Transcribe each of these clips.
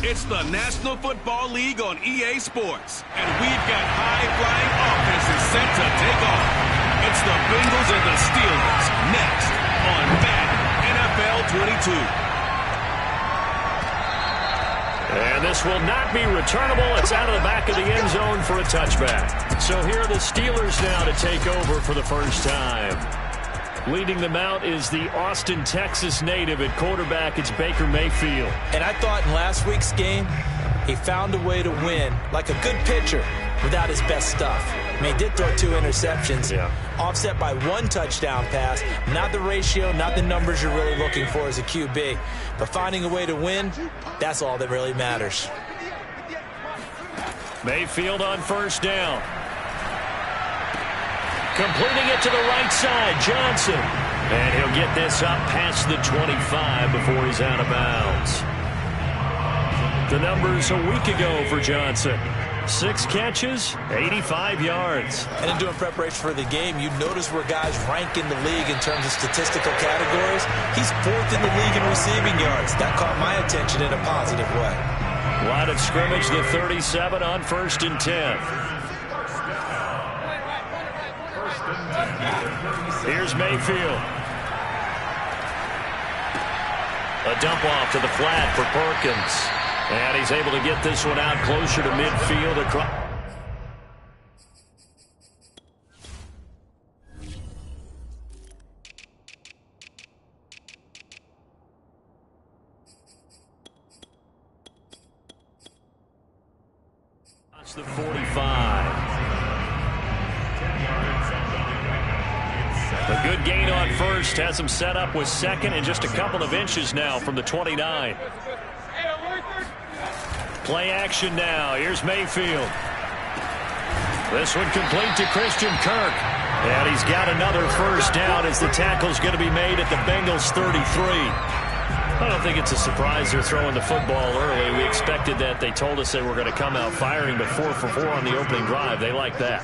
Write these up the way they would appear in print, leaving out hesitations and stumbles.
It's the National Football League on EA Sports, and we've got high-flying offenses set to take off. It's the Bengals and the Steelers next on Madden NFL 22. And this will not be returnable. It's out of the back of the end zone for a touchback. So here are the Steelers now to take over for the first time. Leading them out is the Austin, Texas native. At quarterback, it's Baker Mayfield. And I thought in last week's game, he found a way to win like a good pitcher without his best stuff. I mean, he did throw 2 interceptions, offset by 1 touchdown pass. Not the ratio, not the numbers you're really looking for as a QB. But finding a way to win, that's all that really matters. Mayfield on first down. Completing it to the right side, Johnson. And he'll get this up past the 25 before he's out of bounds. The numbers a week ago for Johnson. 6 catches, 85 yards. And in doing preparation for the game, you notice where guys rank in the league in terms of statistical categories. He's 4th in the league in receiving yards. That caught my attention in a positive way. Line of scrimmage, the 37 on 1st and 10. Here's Mayfield. A dump off to the flat for Perkins. And he's able to get this one out closer to midfield. That's the 45. A good gain on first. Has him set up with second and just a couple of inches now from the 29. Play action now. Here's Mayfield. This one complete to Christian Kirk. And he's got another first down as the tackle's going to be made at the Bengals 33. I don't think it's a surprise they're throwing the football early. We expected that. They told us they were going to come out firing, but 4 for 4 on the opening drive. They like that.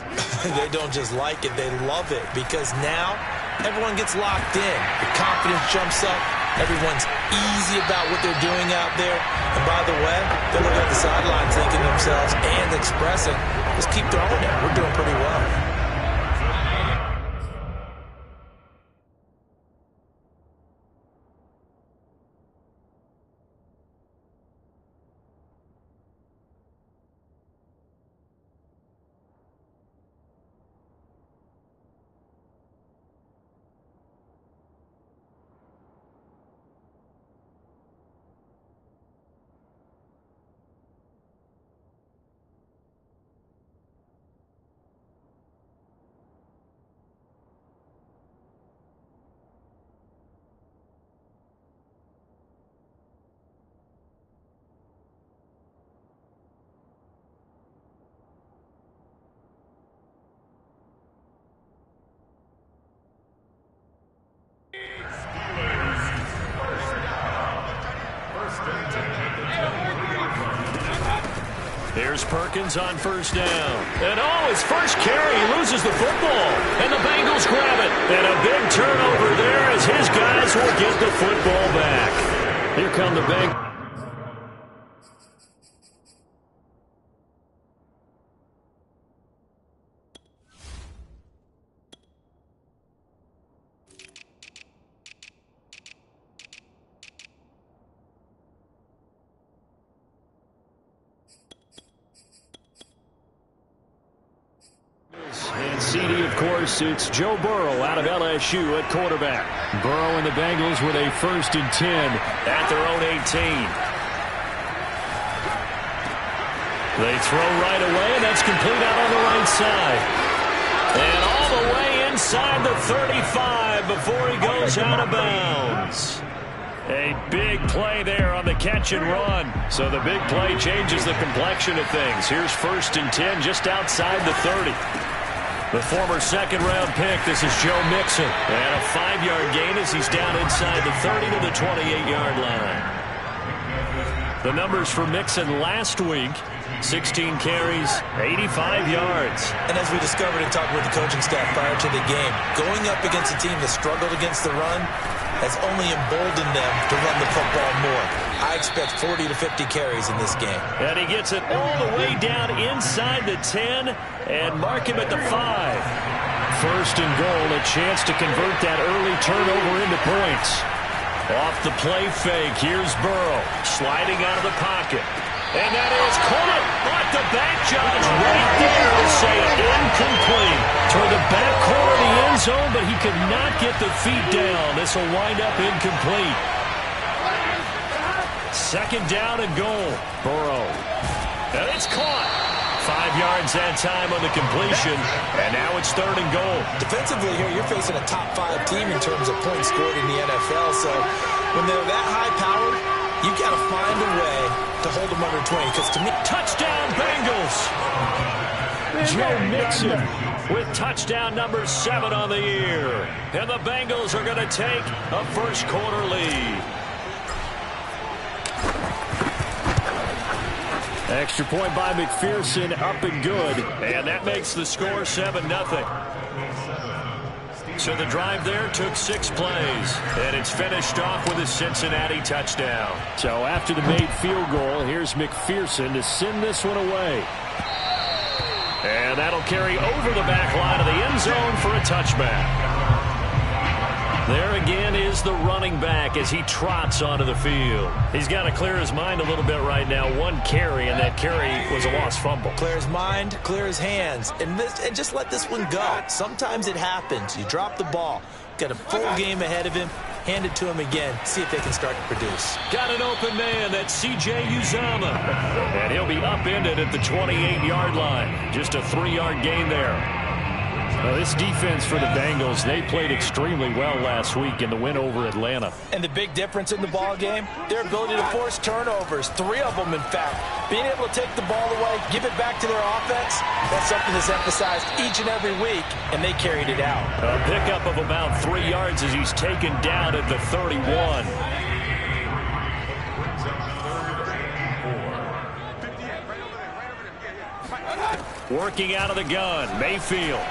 They don't just like it, they love it, because now everyone gets locked in. The confidence jumps up. Everyone's easy about what they're doing out there. And by the way, they're looking at the sideline thinking to themselves and expressing, just keep throwing it. We're doing pretty well. Here's Perkins on first down. And his first carry, he loses the football. And the Bengals grab it. And a big turnover there as his guys will get the football back. Here come the Bengals. And CD, of course, it's Joe Burrow out of LSU at quarterback. Burrow and the Bengals with a 1st and 10 at their own 18. They throw right away, and that's complete out on the right side. And all the way inside the 35 before he goes out of bounds. A big play there on the catch and run. So the big play changes the complexion of things. Here's 1st and 10 just outside the 30. The former second-round pick, this is Joe Mixon. And a 5-yard gain as he's down inside the 30 to the 28-yard line. The numbers for Mixon last week, 16 carries, 85 yards. And as we discovered in talking with the coaching staff prior to the game, going up against a team that struggled against the run, has only emboldened them to run the football more. I expect 40 to 50 carries in this game. And he gets it all the way down inside the 10 and mark him at the 5. First and goal, a chance to convert that early turnover into points. Off the play fake, here's Burrow, sliding out of the pocket. And that is caught at the back judge right there to say incomplete. Toward the back corner of the end zone, but he could not get the feet down. This will wind up incomplete. Second down and goal. Burrow. And it's caught. 5 yards that time on the completion, and now it's third and goal. Defensively here, you're facing a top 5 team in terms of points scored in the NFL, so when they're that high-powered, you've got to find a way to hold them under 20, because to me... Touchdown, Bengals! Joe Mixon with touchdown number 7 on the year. And the Bengals are going to take a first-quarter lead. Extra point by McPherson, up and good. And that makes the score 7-0. So the drive there took 6 plays. And it's finished off with a Cincinnati touchdown. So after the made field goal, here's McPherson to send this one away. And that'll carry over the back line of the end zone for a touchback. There again is the running back as he trots onto the field. He's got to clear his mind a little bit right now. 1 carry, and that carry was a lost fumble. Clear his mind, clear his hands, and just let this one go. Sometimes it happens. You drop the ball. Got a full game ahead of him. Hand it to him again. See if they can start to produce. Got an open man. That's C.J. Uzomah. And he'll be upended at the 28-yard line. Just a 3-yard gain there. Well, this defense for the Bengals, they played extremely well last week in the win over Atlanta. And the big difference in the ball game, their ability to force turnovers, 3 of them in fact. Being able to take the ball away, give it back to their offense, that's something that's emphasized each and every week, and they carried it out. A pickup of about 3 yards as he's taken down at the 31. Working out of the gun, Mayfield.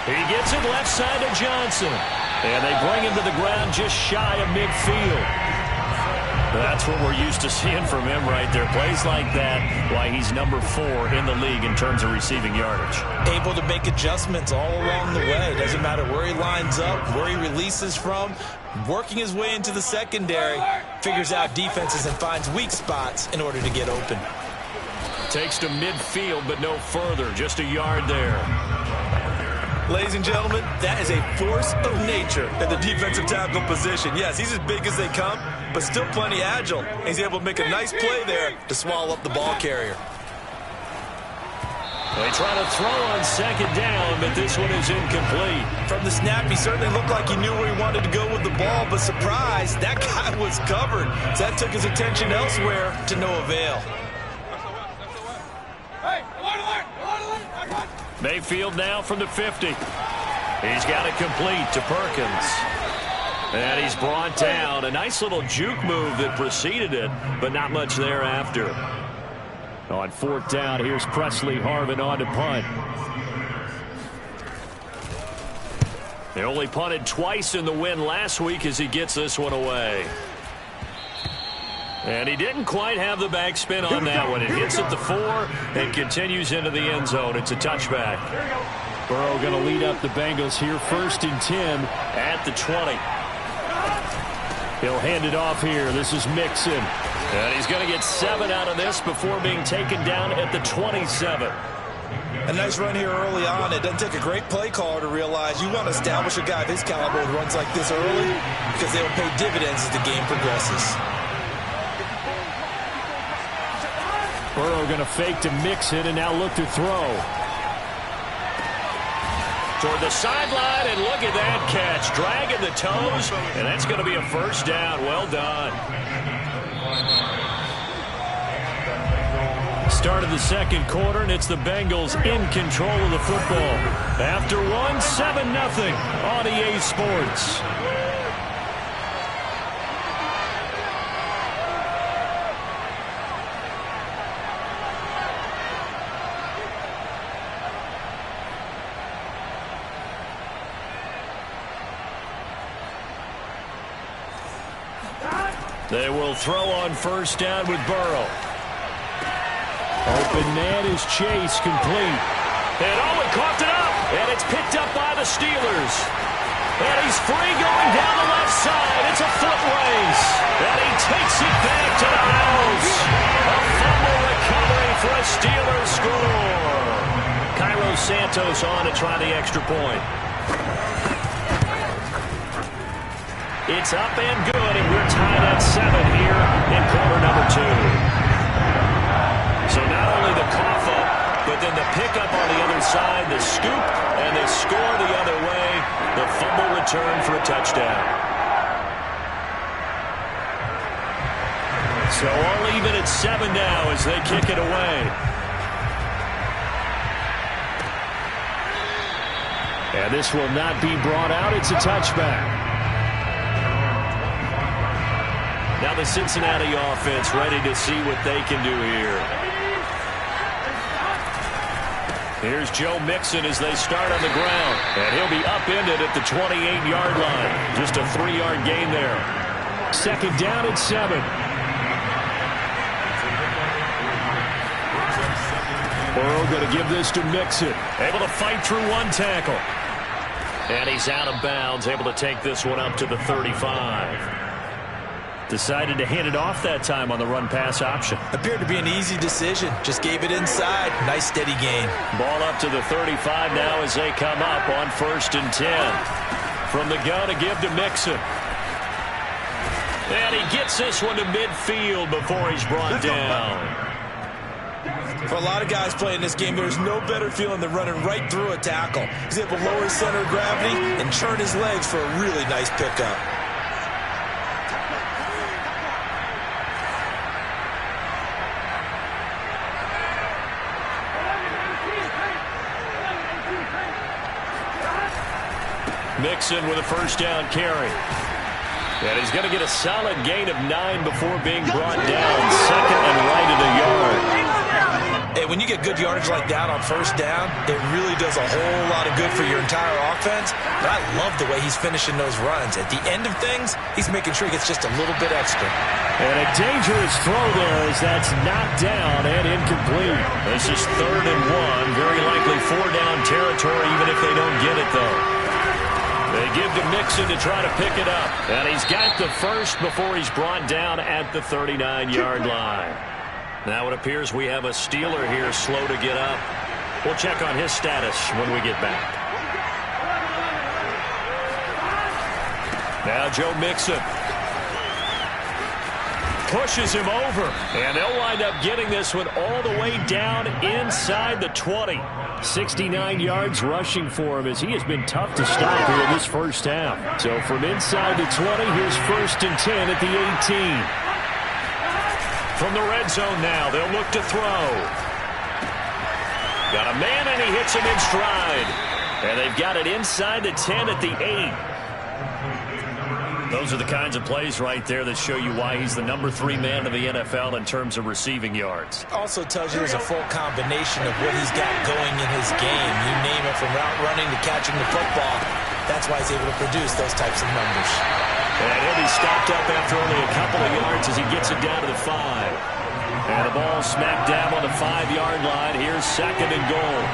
He gets it left side to Johnson. And they bring him to the ground just shy of midfield. That's what we're used to seeing from him right there. Plays like that, why he's number 4 in the league in terms of receiving yardage. Able to make adjustments all along the way. Doesn't matter where he lines up, where he releases from. Working his way into the secondary. Figures out defenses and finds weak spots in order to get open. Takes to midfield, but no further. Just a yard there. Ladies and gentlemen, that is a force of nature at the defensive tackle position. Yes, he's as big as they come, but still plenty agile. He's able to make a nice play there to swallow up the ball carrier. They try to throw on second down, but this one is incomplete. From the snap, he certainly looked like he knew where he wanted to go with the ball, but surprise, that guy was covered. So that took his attention elsewhere to no avail. Mayfield now from the 50. He's got it complete to Perkins. And he's brought down. A nice little juke move that preceded it, but not much thereafter. On 4th down, here's Presley Harvin on to punt. They only punted twice in the win last week as he gets this one away. And he didn't quite have the backspin on that one. It hits at the 4 and continues into the end zone. It's a touchback. Burrow going to lead up the Bengals here. 1st and 10 at the 20. He'll hand it off here. This is Mixon. And he's going to get 7 out of this before being taken down at the 27. A nice run here early on. It doesn't take a great play caller to realize you want to establish a guy of his caliber who runs like this early because they will pay dividends as the game progresses. Burrow going to fake to Mixon and now look to throw. Toward the sideline, and look at that catch. Dragging the toes, and that's going to be a first down. Well done. Start of the second quarter, and it's the Bengals in control of the football. After one, 7-0 on EA Sports. They will throw on first down with Burrow. Open man is Chase, complete. And Owen coughed it up, and it's picked up by the Steelers. And he's free going down the left side. It's a foot race. And he takes it back to the house. A fumble recovery for a Steelers score. Cairo Santos on to try the extra point. It's up and good, and we're tied at 7 here in quarter number 2. So not only the cough up, but then the pickup on the other side, the scoop, and the score the other way, the fumble return for a touchdown. So all even at 7 now as they kick it away. And this will not be brought out. It's a touchback. Now the Cincinnati offense ready to see what they can do here. Here's Joe Mixon as they start on the ground. And he'll be upended at the 28-yard line. Just a 3-yard gain there. Second down at 7. Burrow going to give this to Mixon. Able to fight through one tackle. And he's out of bounds. Able to take this one up to the 35. Decided to hand it off that time on the run-pass option. Appeared to be an easy decision. Just gave it inside. Nice steady gain. Ball up to the 35 now as they come up on 1st and 10. From the gun to give to Mixon. And he gets this one to midfield before he's brought down. For a lot of guys playing this game, there's no better feeling than running right through a tackle. He's able to lower his center of gravity and churn his legs for a really nice pickup. Mixon with a first down carry. And he's going to get a solid gain of 9 before being brought down. Second and right at a yard. Hey, when you get good yardage like that on first down, it really does a whole lot of good for your entire offense. But I love the way he's finishing those runs. At the end of things, he's making sure he gets just a little bit extra. And a dangerous throw there as that's knocked down and incomplete. This is 3rd and 1. Very likely 4-down territory even if they don't get it, though. They give to Mixon to try to pick it up. And he's got the first before he's brought down at the 39-yard line. Now it appears we have a Steeler here slow to get up. We'll check on his status when we get back. Now Joe Mixon pushes him over. And they'll wind up getting this one all the way down inside the 20. 69 yards rushing for him as he has been tough to stop here in this first half. So from inside the 20, here's 1st and 10 at the 18. From the red zone now, they'll look to throw. Got a man and he hits him in stride. And they've got it inside the 10 at the 8. Those are the kinds of plays right there that show you why he's the number 3 man of the NFL in terms of receiving yards. Also tells you there's a full combination of what he's got going in his game. You name it, from route running to catching the football. That's why he's able to produce those types of numbers. And he'll be stopped up after only a couple of yards as he gets it down to the 5. And the ball smacked down on the 5-yard line. Here's 2nd and goal.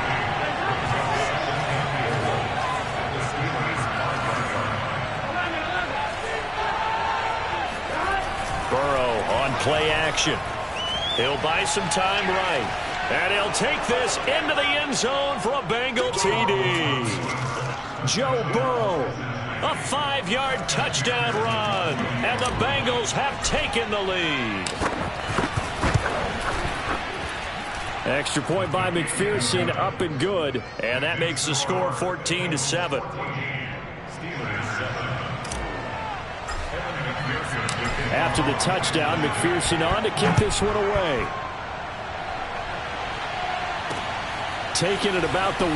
Burrow on play action. He'll buy some time right. And he'll take this into the end zone for a Bengal TD. Joe Burrow, a 5-yard touchdown run. And the Bengals have taken the lead. Extra point by McPherson, up and good. And that makes the score 14-7. After the touchdown, McPherson on to kick this one away. Taking it about the 1.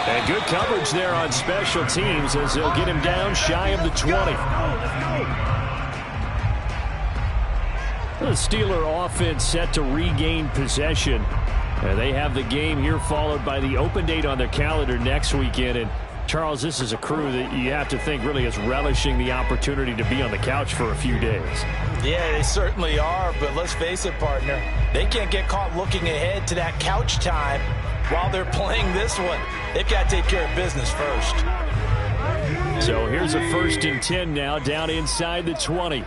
And good coverage there on special teams as they'll get him down shy of the 20. The Steeler offense set to regain possession. And they have the game here followed by the open date on their calendar next weekend. And Charles, this is a crew that you have to think really is relishing the opportunity to be on the couch for a few days. Yeah, they certainly are, but let's face it, partner. They can't get caught looking ahead to that couch time while they're playing this one. They've got to take care of business first. So here's a 1st and 10 now, down inside the 20.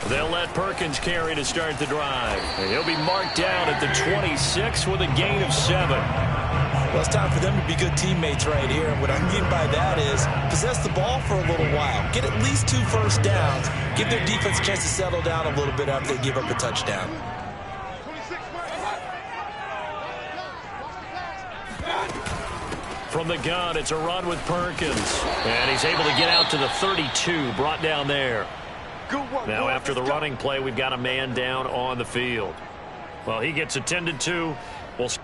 They'll let Perkins carry to start the drive. And he'll be marked down at the 26 with a gain of 7. Well, it's time for them to be good teammates right here. And what I mean by that is possess the ball for a little while. Get at least 2 first downs. Give their defense a chance to settle down a little bit after they give up a touchdown. From the gun, it's a run with Perkins. And he's able to get out to the 32, brought down there. Now, after the running play, we've got a man down on the field. Well, he gets attended to. We'll step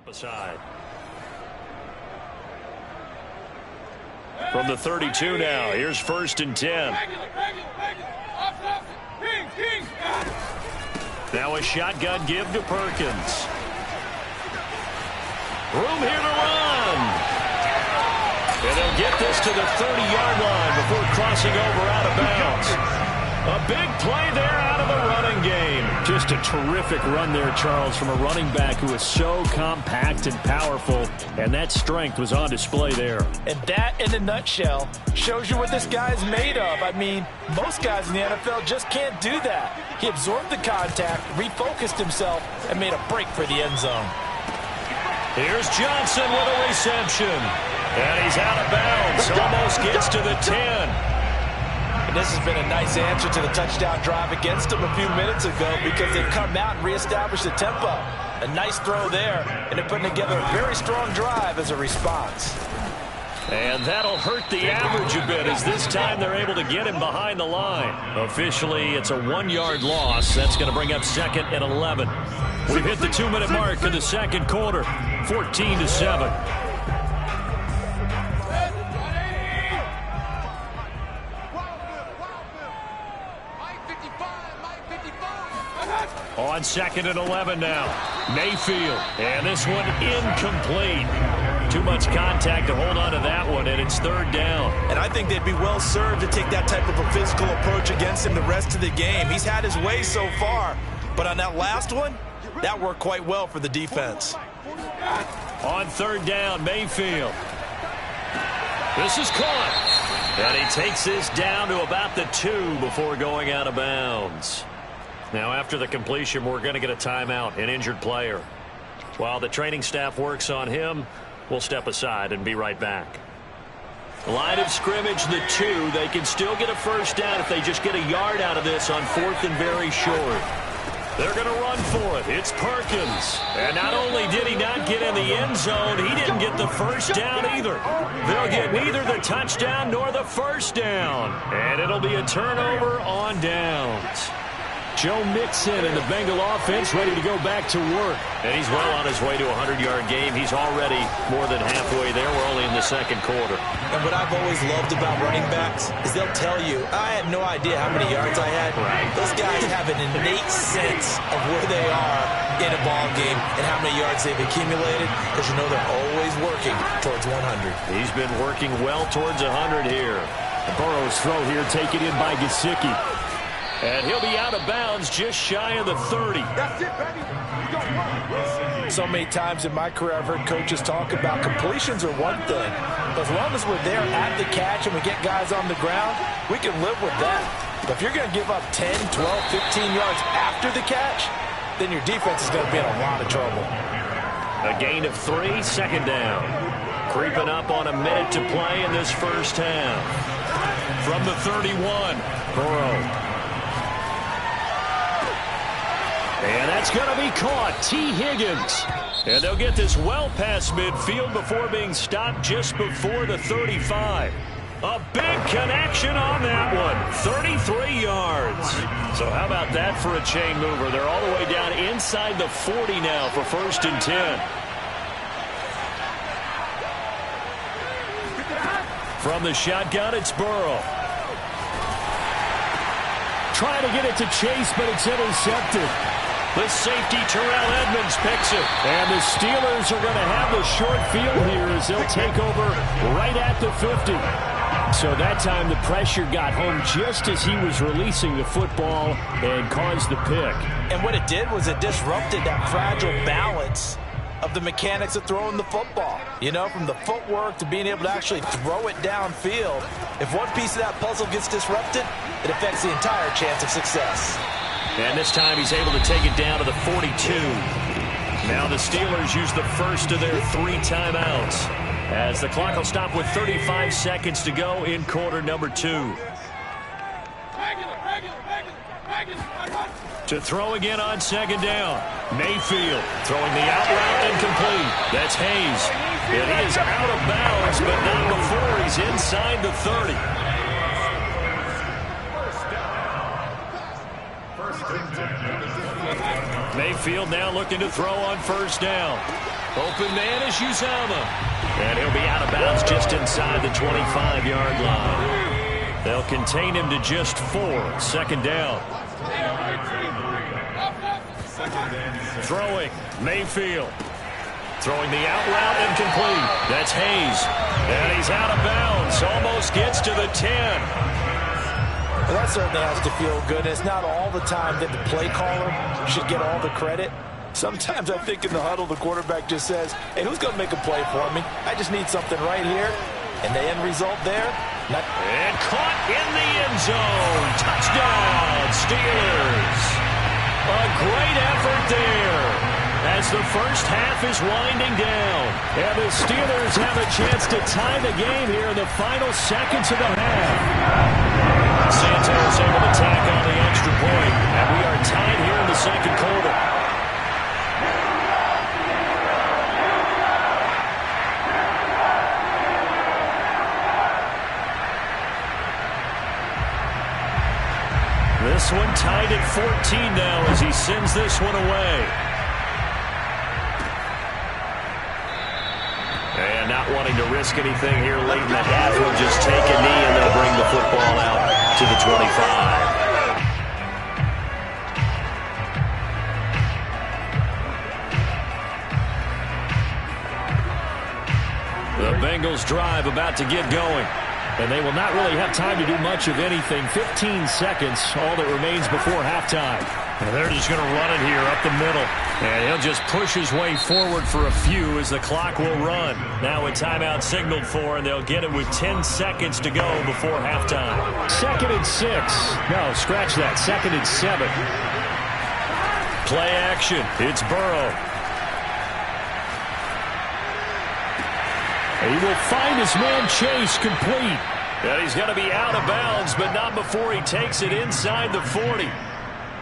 aside. From the 32 now, here's 1st and 10. Now a shotgun give to Perkins. Room here to run. And they'll get this to the 30-yard line before crossing over out of bounds. A big play there out of the running game. Just a terrific run there, Charles, from a running back who is so compact and powerful, and that strength was on display there. And that, in a nutshell, shows you what this guy's made of. I mean, most guys in the NFL just can't do that. He absorbed the contact, refocused himself, and made a break for the end zone. Here's Johnson with a reception. And he's out of bounds. Almost gets to the 10. And this has been a nice answer to the touchdown drive against them a few minutes ago because they've come out and reestablished the tempo. A nice throw there, and they're putting together a very strong drive as a response. And that'll hurt the average a bit as this time they're able to get him behind the line. Officially, it's a 1-yard loss. That's going to bring up 2nd and 11. We've hit the 2-minute mark in the second quarter, 14-7. On 2nd and 11 now. Mayfield. And this one incomplete. Too much contact to hold on to that one, and it's 3rd down. And I think they'd be well served to take that type of a physical approach against him the rest of the game. He's had his way so far, but on that last one, that worked quite well for the defense. On 3rd down, Mayfield. This is caught. And he takes this down to about the 2 before going out of bounds. Now, after the completion, we're going to get a timeout, an injured player. While the training staff works on him, we'll step aside and be right back. Line of scrimmage, the 2. They can still get a first down if they just get a yard out of this on 4th and very short. They're going to run for it. It's Perkins. And not only did he not get in the end zone, he didn't get the first down either. They'll get neither the touchdown nor the first down. And it'll be a turnover on downs. Joe Mixon and the Bengal offense ready to go back to work. And he's well on his way to a 100-yard game. He's already more than halfway there. We're only in the second quarter. And what I've always loved about running backs is they'll tell you, I had no idea how many yards I had. Right. Those guys have an innate sense of where they are in a ball game and how many yards they've accumulated, because you know they're always working towards 100. He's been working well towards 100 here. Burrow's throw here taken in by Gesicki. And he'll be out of bounds just shy of the 30. That's it, baby. So many times in my career I've heard coaches talk about completions are one thing. As long as we're there at the catch and we get guys on the ground, we can live with that. But if you're going to give up 10, 12, 15 yards after the catch, then your defense is going to be in a lot of trouble. A gain of 3, 2nd down. Creeping up on a minute to play in this first half. From the 31, Burrow. And that's going to be caught. T. Higgins. And they'll get this well past midfield before being stopped just before the 35. A big connection on that one. 33 yards. So how about that for a chain mover? They're all the way down inside the 40 now for 1st and 10. From the shotgun, it's Burrow. Trying to get it to Chase, but it's intercepted. The safety, Terrell Edmonds, picks it. And the Steelers are going to have the short field here as they'll take over right at the 50. So that time the pressure got home just as he was releasing the football and caused the pick. And what it did was it disrupted that fragile balance of the mechanics of throwing the football. You know, from the footwork to being able to actually throw it downfield. If one piece of that puzzle gets disrupted, it affects the entire chance of success. And this time he's able to take it down to the 42. Now the Steelers use the first of their 3 timeouts, as the clock will stop with 35 seconds to go in quarter number 2. To throw again on 2nd down. Mayfield throwing the out route incomplete. That's Hayes. And he is out of bounds, but not before he's inside the 30. Mayfield now looking to throw on 1st down. Open man is Uzomah. And he'll be out of bounds just inside the 25-yard line. They'll contain him to just 4. 2nd down. Throwing, Mayfield. Throwing the out route incomplete. That's Hayes. And he's out of bounds. Almost gets to the 10. Well, that certainly has to feel good. It's not all the time that the play caller should get all the credit. Sometimes I think in the huddle, the quarterback just says, hey, who's going to make a play for me? I just need something right here. And the end result there. And caught in the end zone. Touchdown, Steelers. A great effort there as the first half is winding down. And the Steelers have a chance to tie the game here in the final seconds of the half. Santos able to tack on the extra point, and we are tied here in the 2nd quarter. This one tied at 14 now as he sends this one away. And not wanting to risk anything here late in the half, he'll just take a knee and they'll bring the football out to the 25. The Bengals drive about to get going. And they will not really have time to do much of anything. 15 seconds, all that remains before halftime. And they're just going to run it here up the middle. And he'll just push his way forward for a few as the clock will run. Now a timeout signaled for, and they'll get it with 10 seconds to go before halftime. 2nd and 6. No, scratch that. 2nd and 7. Play action. It's Burrow. He will find his man Chase complete. And he's going to be out of bounds, but not before he takes it inside the 40.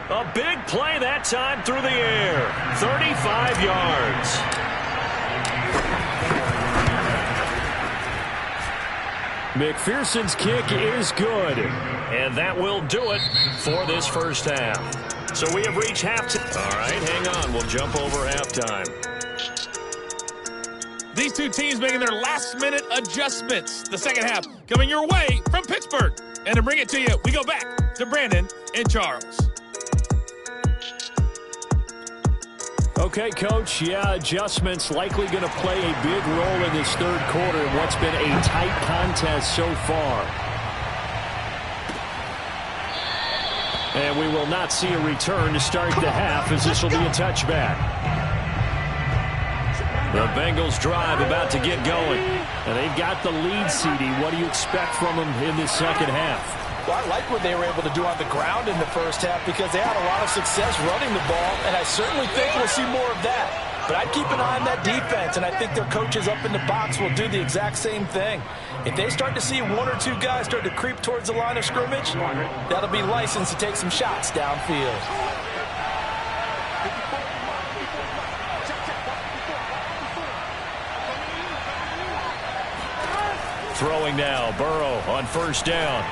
A big play that time through the air. 35 yards. McPherson's kick is good. And that will do it for this first half. So we have reached halftime. All right, hang on. We'll jump over halftime. These two teams making their last-minute adjustments. The second half coming your way from Pittsburgh. And to bring it to you, we go back to Brandon and Charles. Okay, Coach. Yeah, adjustments likely going to play a big role in this 3rd quarter in what's been a tight contest so far. And we will not see a return to start the half as this will be a touchback. The Bengals drive about to get going. And they've got the lead, CD. What do you expect from them in this second half? Well, I like what they were able to do on the ground in the first half because they had a lot of success running the ball, and I certainly think we'll see more of that. But I'd keep an eye on that defense, and I think their coaches up in the box will do the exact same thing. If they start to see 1 or 2 guys start to creep towards the line of scrimmage, that'll be licensed to take some shots downfield. throwing now. Burrow on first down.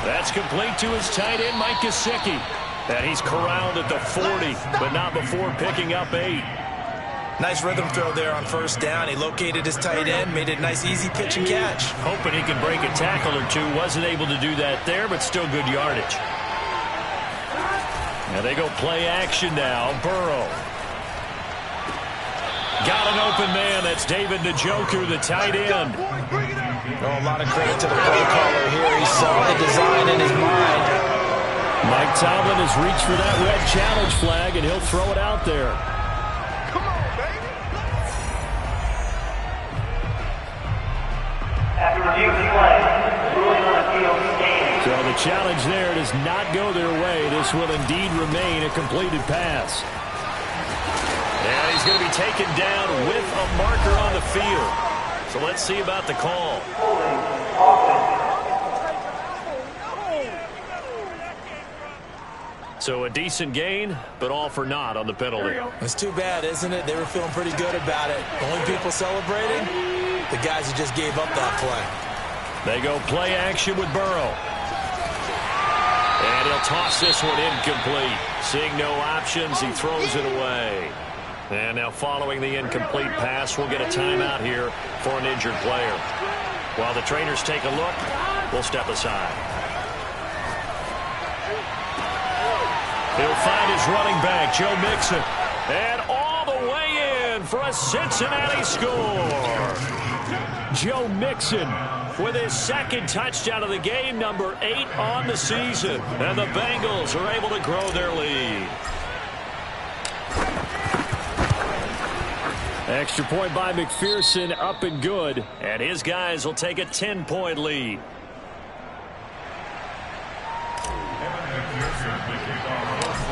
That's complete to his tight end, Mike Gesicki. And he's corralled at the 40, but not before picking up 8. Nice rhythm throw there on first down. He located his tight end, made it a nice easy pitch and catch. Hoping he can break a tackle or two. Wasn't able to do that there, but still good yardage. Now they go play action now. Burrow. Got an open man. That's David Njoku, the tight end. Oh, a lot of credit to the play caller here. He saw the design in his mind. Mike Tomlin has reached for that red challenge flag, and he'll throw it out there. Come on, baby. After review play, ruling on the field game. So the challenge there does not go their way. This will indeed remain a completed pass. And he's going to be taken down with a marker on the field. So let's see about the call. So a decent gain, but all for naught on the penalty. It's too bad, isn't it? They were feeling pretty good about it. Only people celebrating, the guys who just gave up that play. They go play action with Burrow. And he'll toss this one incomplete. Seeing no options, he throws it away. And now following the incomplete pass, we'll get a timeout here for an injured player. While the trainers take a look, we'll step aside. He'll find his running back, Joe Mixon. And all the way in for a Cincinnati score. Joe Mixon with his second touchdown of the game, number 8 on the season. And the Bengals are able to grow their lead. Extra point by McPherson, up and good. And his guys will take a 10-point lead.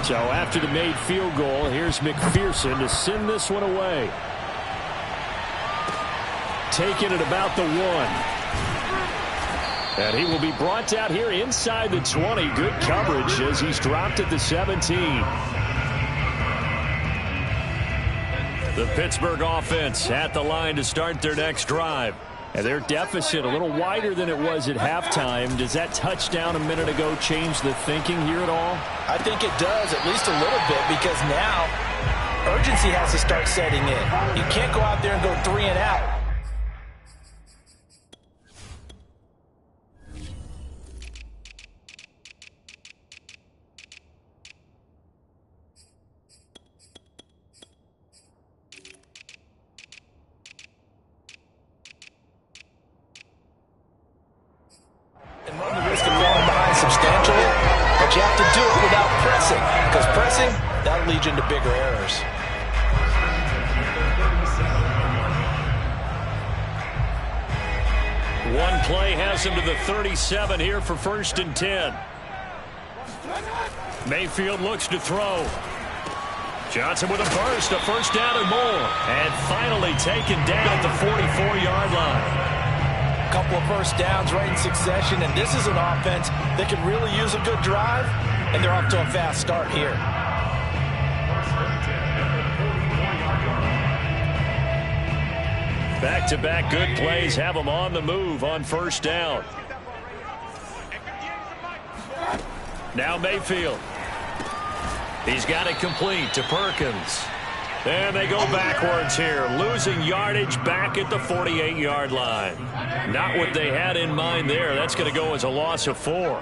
So after the made field goal, here's McPherson to send this one away. Taking it about the 1. And he will be brought down here inside the 20. Good coverage as he's dropped at the 17. The Pittsburgh offense at the line to start their next drive. And their deficit a little wider than it was at halftime. Does that touchdown a minute ago change the thinking here at all? I think it does, at least a little bit, because now urgency has to start setting in. You can't go out there and go 3 and out. And run the risk of falling behind substantially, but you have to do it without pressing, because pressing, that'll lead you into bigger errors. One play has him to the 37 here for 1st and 10. Mayfield looks to throw. Johnson with a burst, a first down and more. And finally taken down at the 44-yard line. Couple of first downs right in succession, and this is an offense that can really use a good drive, and they're off to a fast start here. Back-to-back good plays have them on the move on first down. Now Mayfield. He's got it complete to Perkins. And they go backwards here, losing yardage back at the 48-yard line. Not what they had in mind there. That's going to go as a loss of 4.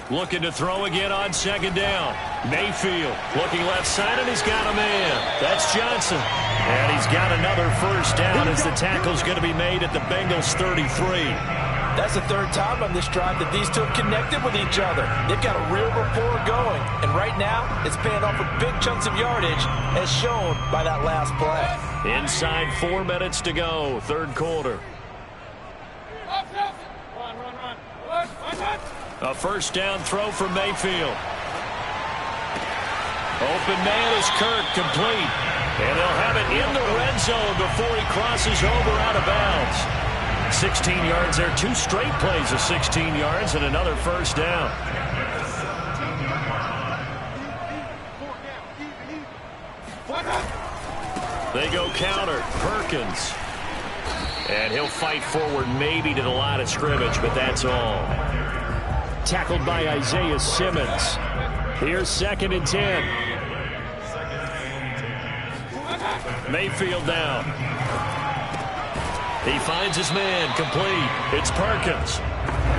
Looking to throw again on 2nd down. Mayfield looking left side, and he's got a man. That's Johnson. And he's got another first down as the tackle's going to be made at the Bengals 33. That's the 3rd time on this drive that these two have connected with each other. They've got a real rapport going, and right now it's paying off with big chunks of yardage, as shown by that last play. Inside 4 minutes to go, 3rd quarter. A first down throw for Mayfield. Open man is Kirk, complete. And they'll have it in the red zone before he crosses over out of bounds. 16 yards there, 2 straight plays of 16 yards and another first down. They go counter. Perkins And he'll fight forward maybe to the line of scrimmage, but that's all. Tackled by Isaiah Simmons. Here's 2nd and 10. Mayfield down. He finds his man, complete. It's Perkins.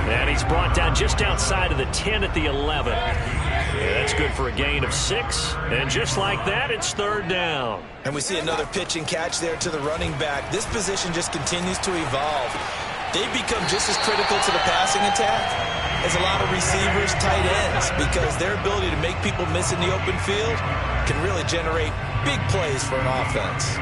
And he's brought down just outside of the 10 at the 11. Yeah, that's good for a gain of 6. And just like that, it's 3rd down. And we see another pitch and catch there to the running back. This position just continues to evolve. They become just as critical to the passing attack as a lot of receivers, tight ends, because their ability to make people miss in the open field can really generate big plays for an offense.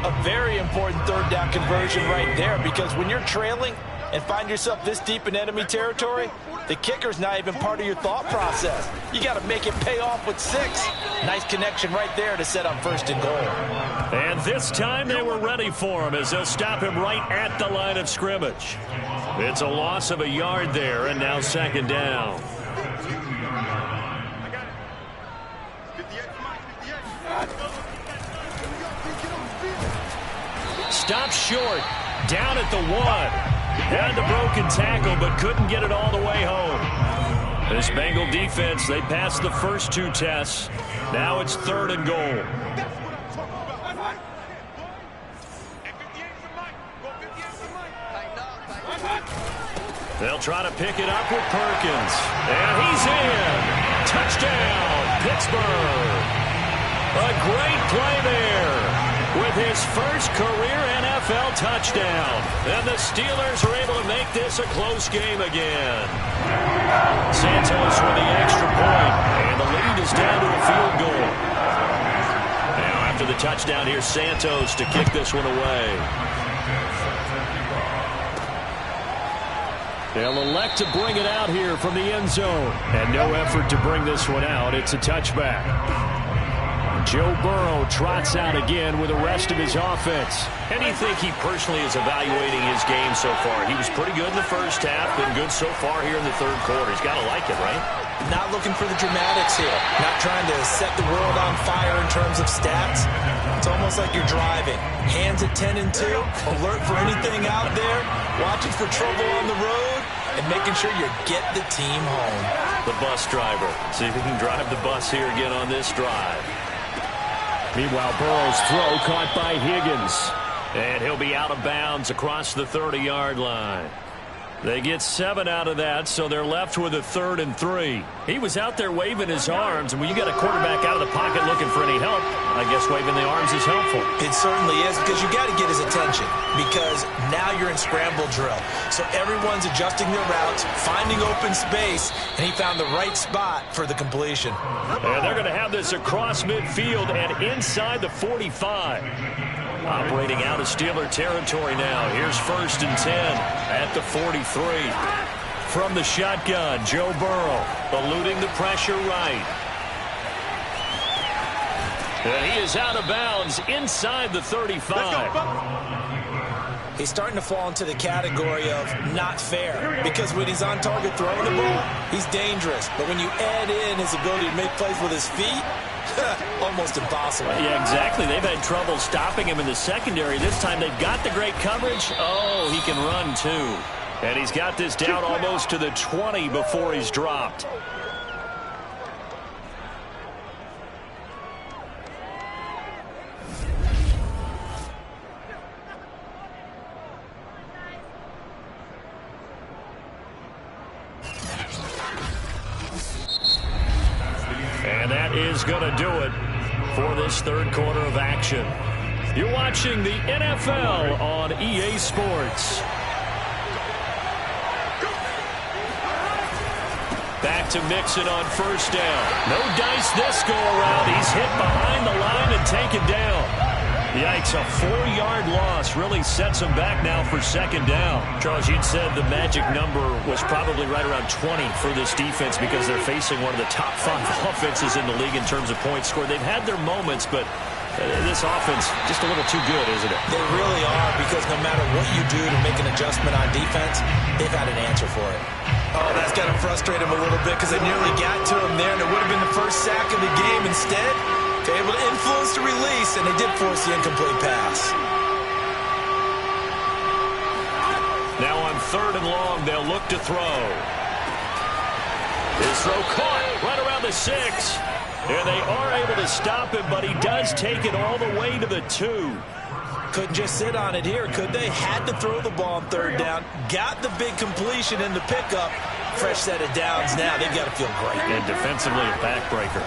A very important 3rd down conversion right there, because when you're trailing and find yourself this deep in enemy territory, the kicker's not even part of your thought process. You got to make it pay off with 6. Nice connection right there to set up 1st and goal. And this time they were ready for him as they'll stop him right at the line of scrimmage. It's a loss of a yard there, and now 2nd down. Stopped short, down at the 1. Had the broken tackle, but couldn't get it all the way home. This Bengal defense, they passed the first 2 tests. Now it's 3rd and goal. They'll try to pick it up with Perkins. And he's in. Touchdown, Pittsburgh. A great play there with his first career NFL touchdown. And the Steelers are able to make this a close game again. Santos with the extra point, and the lead is down to a field goal. Now after the touchdown, here's Santos to kick this one away. They'll elect to bring it out here from the end zone. And no effort to bring this one out. It's a touchback. Joe Burrow trots out again with the rest of his offense. And you think he personally is evaluating his game so far? He was pretty good in the first half, been good so far here in the 3rd quarter. He's got to like it, right? Not looking for the dramatics here. Not trying to set the world on fire in terms of stats. It's almost like you're driving. Hands at 10 and 2, alert for anything out there, watching for trouble on the road, and making sure you get the team home. The bus driver. See if he can drive the bus here again on this drive. Meanwhile, Burrow's throw caught by Higgins. And he'll be out of bounds across the 30-yard line. They get 7 out of that, so they're left with a 3rd and 3. He was out there waving his arms, and when you got a quarterback out of the pocket looking for any help, I guess waving the arms is helpful. It certainly is, because you got to get his attention, because now you're in scramble drill. So everyone's adjusting their routes, finding open space, and he found the right spot for the completion. And they're going to have this across midfield and inside the 45. Operating out of Steeler territory now. Here's 1st and 10 at the 43. From the shotgun, Joe Burrow eluding the pressure right. And he is out of bounds inside the 35. He's starting to fall into the category of not fair, because when he's on target throwing the ball, he's dangerous. But when you add in his ability to make plays with his feet, almost impossible. Yeah, exactly. They've had trouble stopping him in the secondary. This time they've got the great coverage. Oh, he can run too. And he's got this down almost to the 20 before he's dropped. And that is going to do it for this 3rd quarter of action. You're watching the NFL on EA Sports. Back to Mixon on 1st down. No dice this go around. He's hit behind the line and taken down. Yikes, a 4-yard loss really sets him back now for 2nd down. Charles, you'd said the magic number was probably right around 20 for this defense because they're facing one of the top 5 offenses in the league in terms of points scored. They've had their moments, but this offense just a little too good, isn't it? They really are, because no matter what you do to make an adjustment on defense, they've had an answer for it. Oh, that's got to frustrate him a little bit, because they nearly got to him there, and it would have been the first sack of the game. Instead, they're able to influence the release, and they did force the incomplete pass. 3rd and long. They'll look to throw. His throw caught right around the 6. And they are able to stop him, but he does take it all the way to the 2. Couldn't just sit on it here, could they? Had to throw the ball on 3rd down. Got the big completion in the pickup. Fresh set of downs now. They've got to feel great. And defensively, a backbreaker.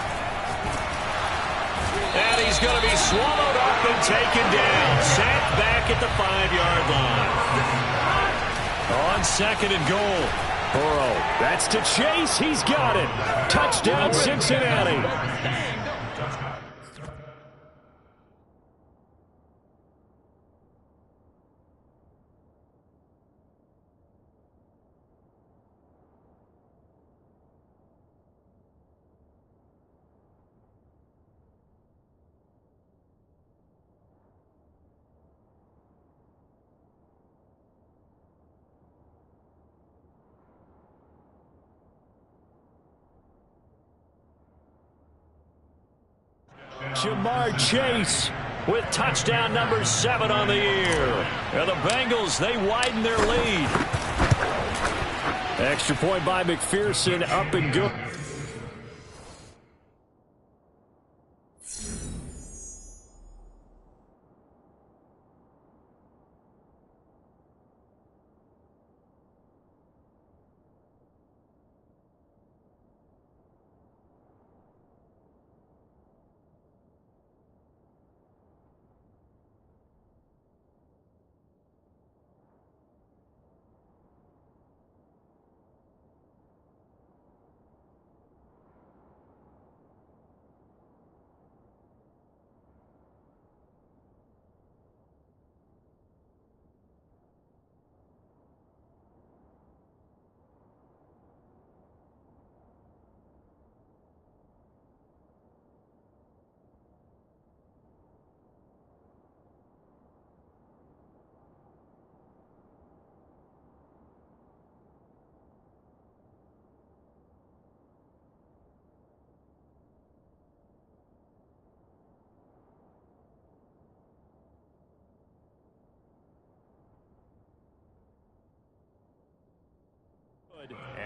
And he's going to be swallowed up and taken down. Sacked back at the 5-yard line. On 2nd and goal. Burrow, that's to Chase. He's got it. Touchdown, Cincinnati. Jamar Chase with touchdown number 7 on the year. And the Bengals, they widen their lead. Extra point by McPherson, up and good.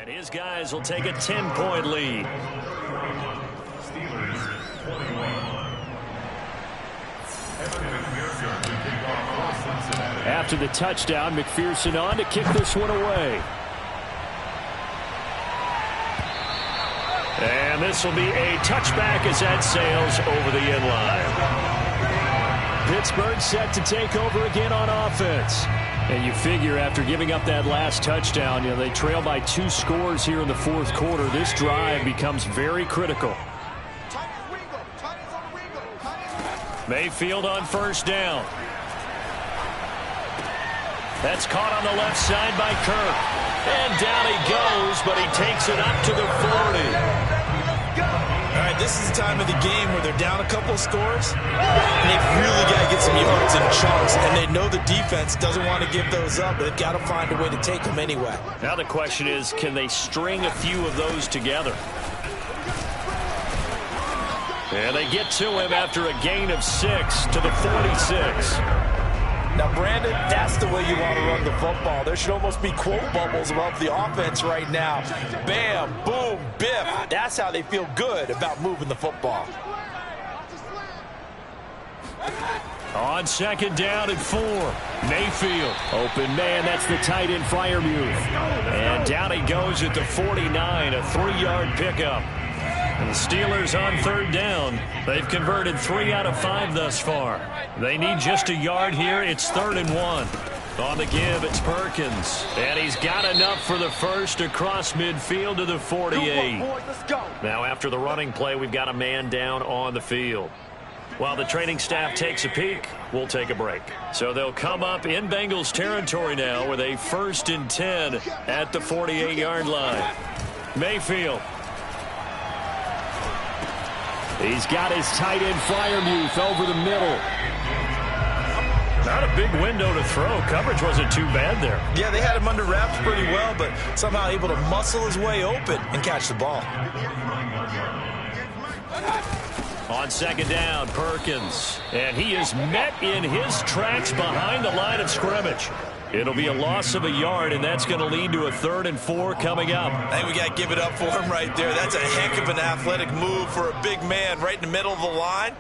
And his guys will take a 10-point lead. After the touchdown, McPherson on to kick this one away. And this will be a touchback as that sails over the end line. Pittsburgh set to take over again on offense. And you figure after giving up that last touchdown, they trail by 2 scores here in the 4th quarter. This drive becomes very critical. Mayfield on 1st down. That's caught on the left side by Kirk. And down he goes, but he takes it up to the 40. All right, this is the time of the game where they're down a couple of scores, and they've really got to get some yards in chunks, and they know the defense doesn't want to give those up, but they've got to find a way to take them anyway. Now the question is, can they string a few of those together? And they get to him after a gain of 6 to the 46. Now, Brandon, that's the way you want to run the football. There should almost be quote bubbles above the offense right now. Bam, boom, biff. That's how they feel good about moving the football. On 2nd down and 4. Mayfield. Open man, that's the tight end Freiermuth. And down he goes at the 49, a 3-yard pickup. And the Steelers on 3rd down. They've converted 3 out of 5 thus far. They need just a yard here. It's 3rd and 1. On the give, it's Perkins. And he's got enough for the first across midfield to the 48. Now after the running play, we've got a man down on the field. While the training staff takes a peek, we'll take a break. So they'll come up in Bengals territory now with a 1st and 10 at the 48-yard line. Mayfield. He's got his tight end Freiermuth over the middle. Not a big window to throw. Coverage wasn't too bad there. Yeah, they had him under wraps pretty well, but somehow able to muscle his way open and catch the ball. On 2nd down, Perkins. And he is met in his tracks behind the line of scrimmage. It'll be a loss of a yard, and that's going to lead to a 3rd and 4 coming up. I think we got to give it up for him right there. That's a heck of an athletic move for a big man right in the middle of the line.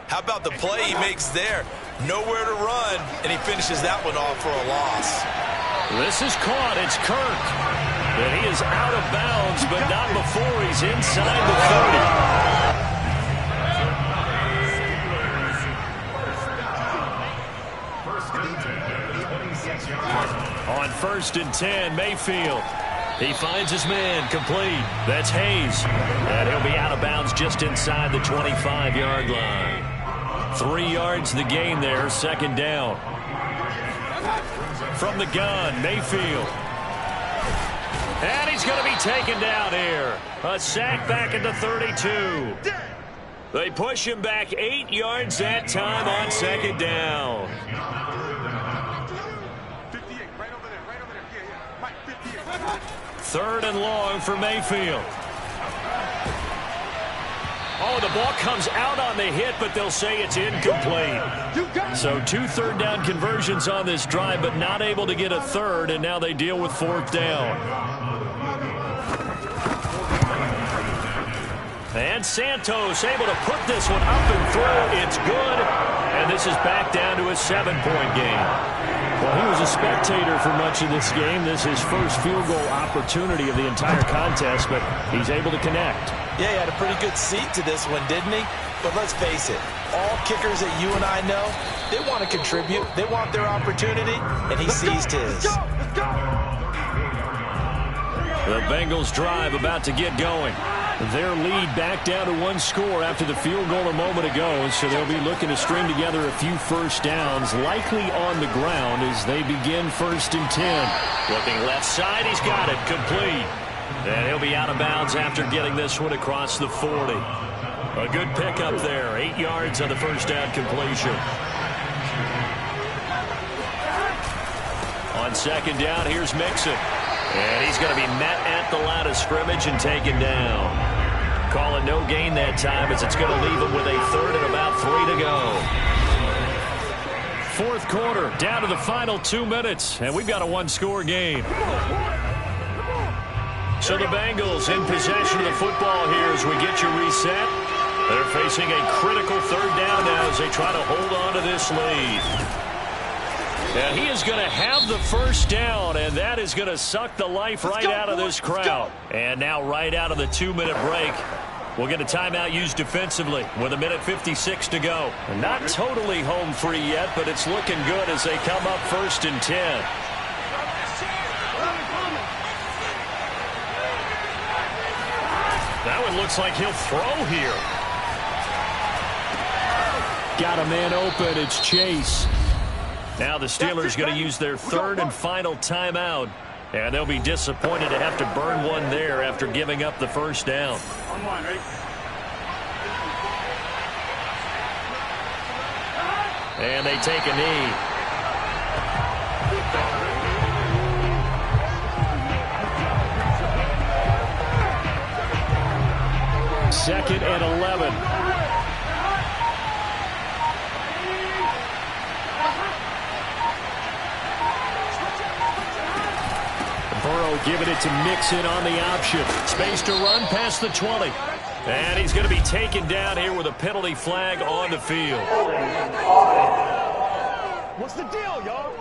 How about the play he makes there? Nowhere to run, and he finishes that one off for a loss. This is caught. It's Kirk. But he is out of bounds, but not before he's inside the 30. On 1st and 10, Mayfield. He finds his man, complete. That's Hayes. And he'll be out of bounds just inside the 25-yard line. 3 yards the gain there, 2nd down. From the gun, Mayfield. And he's going to be taken down here. A sack back at the 32. They push him back 8 yards that time on 2nd down. 3rd and long for Mayfield. Oh, the ball comes out on the hit, but they'll say it's incomplete. So 2 third-down conversions on this drive, but not able to get a 3rd, and now they deal with 4th down. And Santos able to put this one up and through. It's good, and this is back down to a 7-point game. Well, he was a spectator for much of this game. This is his first field goal opportunity of the entire contest, but he's able to connect. Yeah, he had a pretty good seat to this one, didn't he? But let's face it, all kickers that you and I know, they want to contribute. They want their opportunity, and he seized his. The Bengals drive about to get going. Their lead back down to 1 score after the field goal a moment ago, so they'll be looking to string together a few first downs, likely on the ground as they begin 1st and 10. Looking left side, he's got it, complete. And he'll be out of bounds after getting this one across the 40. A good pickup there, 8 yards on the first down completion. On 2nd down, here's Mixon. And he's going to be met at the line of scrimmage and taken down. Calling no gain that time as it's going to leave him with a 3rd and about 3 to go. 4th quarter, down to the final 2 minutes, and we've got a 1-score game. So the Bengals in possession of the football here as we get you reset. They're facing a critical 3rd down now as they try to hold on to this lead. And he is going to have the first down, and that is going to suck the life right out of this crowd. And now right out of the 2-minute break, we'll get a timeout used defensively with 1:56 to go. Not totally home free yet, but it's looking good as they come up 1st and 10. That one looks like he'll throw here. Got a man open. It's Chase. Now the Steelers going to use their 3rd and final timeout, and they'll be disappointed to have to burn one there after giving up the first down. And they take a knee. Second and 11. Burrow giving it to Mixon on the option. Space to run past the 20. And he's going to be taken down here with a penalty flag on the field. What's the deal, y'all?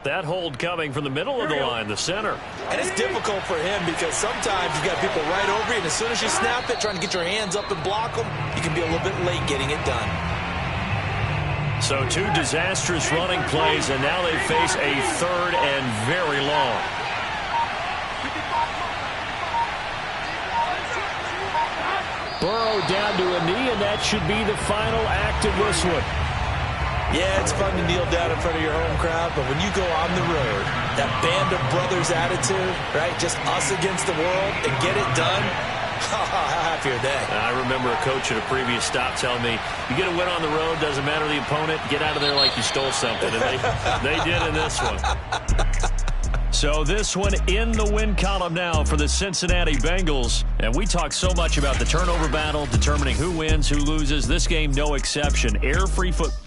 That hold coming from the middle of the line, the center. And it's difficult for him because sometimes you've got people right over you, and as soon as you snap it, trying to get your hands up and block them, you can be a little bit late getting it done. So 2 disastrous running plays, and now they face a 3rd and very long. Burrow down to a knee, and that should be the final act of this one. Yeah, it's fun to kneel down in front of your home crowd, but when you go on the road, that band of brothers attitude, right, just us against the world, and get it done, how happy are they? I remember a coach at a previous stop telling me, you get a win on the road, doesn't matter the opponent, get out of there like you stole something. And they did in this one. So this one in the win column now for the Cincinnati Bengals. And we talk so much about the turnover battle, determining who wins, who loses. This game, no exception. Air-free football.